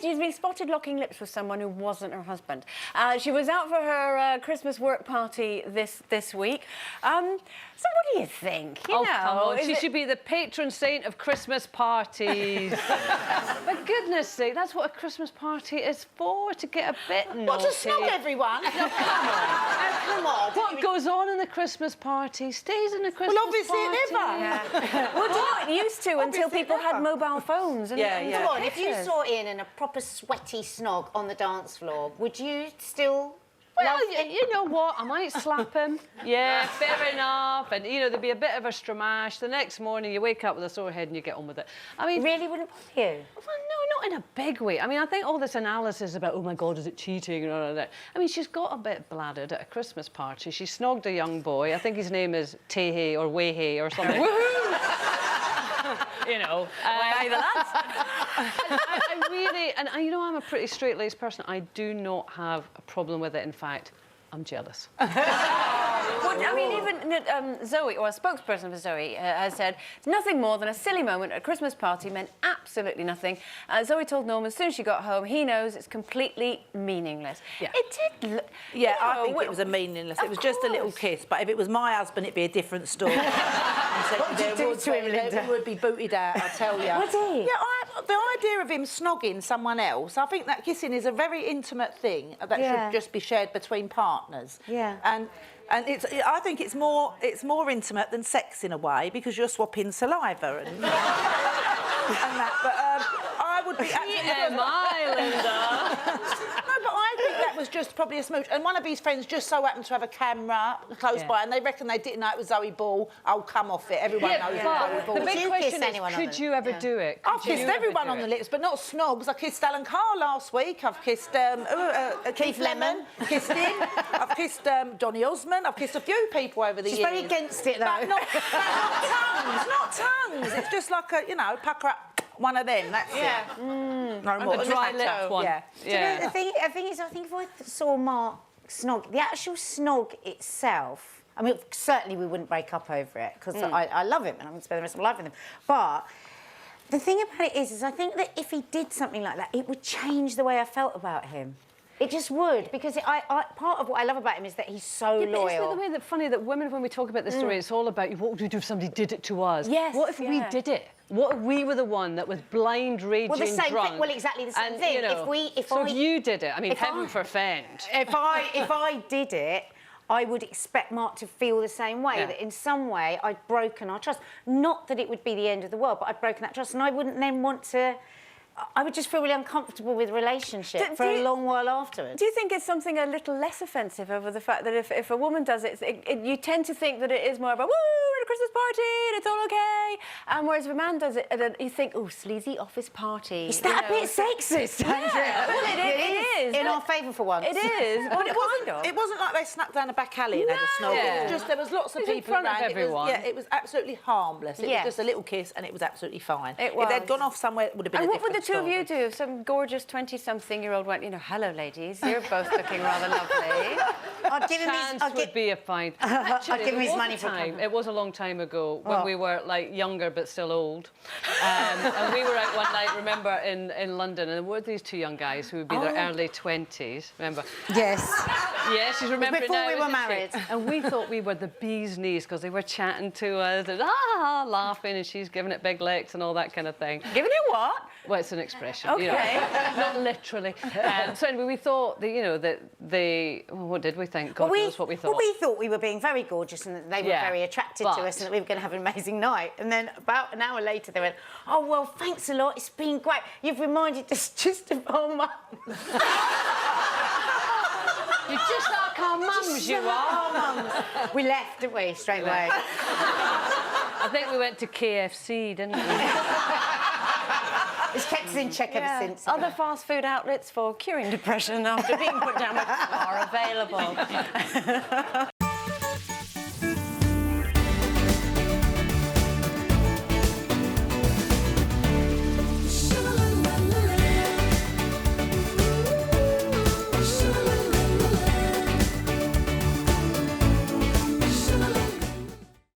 She's been spotted locking lips with someone who wasn't her husband. She was out for her Christmas work party this week. So what do you think? Come on. She should be the patron saint of Christmas parties. For goodness sake, that's what a Christmas party is for, to get a bit naughty. What, to snog everyone? No, come on. Come on. What goes on in the Christmas party stays in the Christmas party. Well, obviously it never. Yeah. Well, do you not used to until people had mobile phones? And Come on, if you saw Ian in a proper sweaty snog on the dance floor, would you still... Well, you know what? I might slap him. Yeah, fair enough. And, you know, there'd be a bit of a stramash. The next morning, you wake up with a sore head and you get on with it. I mean... Really wouldn't bother you? Well, no, not in a big way. I mean, I think all this analysis about, oh, my God, is it cheating and all of that. I mean, she's got a bit bladdered at a Christmas party. She snogged a young boy. I think his name is Tehe or Wehe or something. Woohoo! You know. I really... And, you know, I'm a pretty straight-laced person. I do not have a problem with it. In fact, I'm jealous. Well, I mean, even Zoe, or a spokesperson for Zoe, has said it's nothing more than a silly moment at a Christmas party, meant absolutely nothing. Zoe told Norm as soon as she got home, he knows it's completely meaningless. Yeah. It did look... Yeah, I think it was a meaningless. It was just a little kiss, but if it was my husband, it'd be a different story. What did you do to him, Linda? He would be booted out, I tell you. Would he? Yeah, the idea of him snogging someone else, I think that kissing is a very intimate thing that should just be shared between partners. Yeah. And I think it's more intimate than sex in a way, because you're swapping saliva and that. But I would be Linda. No, but I think that was just probably a smooch. And one of his friends just so happened to have a camera close by, and they reckon they didn't know it was Zoe Ball. Oh, come off it. Everyone knows it's Zoe Ball. The big question is, could you ever do it? I've kissed everyone on the lips, but not snogs. I kissed Alan Carr last week. I've kissed Keith Lemon. Kissed him. I've kissed Donny Osmond. I've kissed a few people over the years. She's very against it, though. But not tongues. Not tongues. It's just like a, you know, pucker up. One of them, that's it. No more. A dry-lipped one. Yeah. Do you know, the thing is, I think if I saw Mark snog, the actual snog itself, I mean, certainly we wouldn't break up over it, because I love him and I'm going to spend the rest of my life with him. But the thing about it is I think that if he did something like that, it would change the way I felt about him. It just would, because part of what I love about him is that he's so loyal. Isn't it the way that funny that women, when we talk about this story, it's all about what would we do if somebody did it to us? Yes. What if we did it? What if we were the one that was blind, raging, well, the same drunk? Thing. Well, exactly the same thing. You know, if you did it, I mean, heaven forfend. If I did it, I would expect Mark to feel the same way, that in some way I'd broken our trust. Not that it would be the end of the world, but I'd broken that trust, and I wouldn't then want to... I would just feel really uncomfortable with the relationship for a long while afterwards. Do you think it's something a little less offensive over the fact that if a woman does it, you tend to think that it is more about, woo, we're at a Christmas party and it's all OK? Whereas if a man does it, you think, oh, sleazy office party. Is that a bit sexist? Yeah. Well, it is. In our favour for once. It is. But it wasn't like they snuck down a back alley and had a snog. It was just, there was lots of people in front around. of everyone. It was absolutely harmless. It was just a little kiss and it was absolutely fine. It was. If they'd gone off somewhere, it would have been a different story. Two of you do if some gorgeous 20-something-year-old went, you know, hello, ladies, you're both looking rather lovely. I'd give him his... would be a fine... Actually, I'd give him his money for a It was a long time ago when we were, like, younger but still old. And we were out one night, remember, in London, and there were these two young guys who would be their early 20s, remember? Yes. Yeah, she's remembering before now, we were married. And we thought we were the bee's knees because they were chatting to us and laughing, and she's giving it big licks and all that kind of thing. Giving it what? Well, it's an expression. OK. You know, not literally. So anyway, we thought that, you know, that they... Well, what did we think? God knows what we thought. Well, we thought we were being very gorgeous and that they were very attracted to us and that we were going to have an amazing night. And then about an hour later, they went, oh, well, thanks a lot. It's been great. You've reminded us just of our mums. You're just like our mums, you are. Our mums. We left, didn't we, straight away? I think we went to KFC, didn't we? It's kept us in check ever since. Other fast food outlets for curing depression after being put down are available.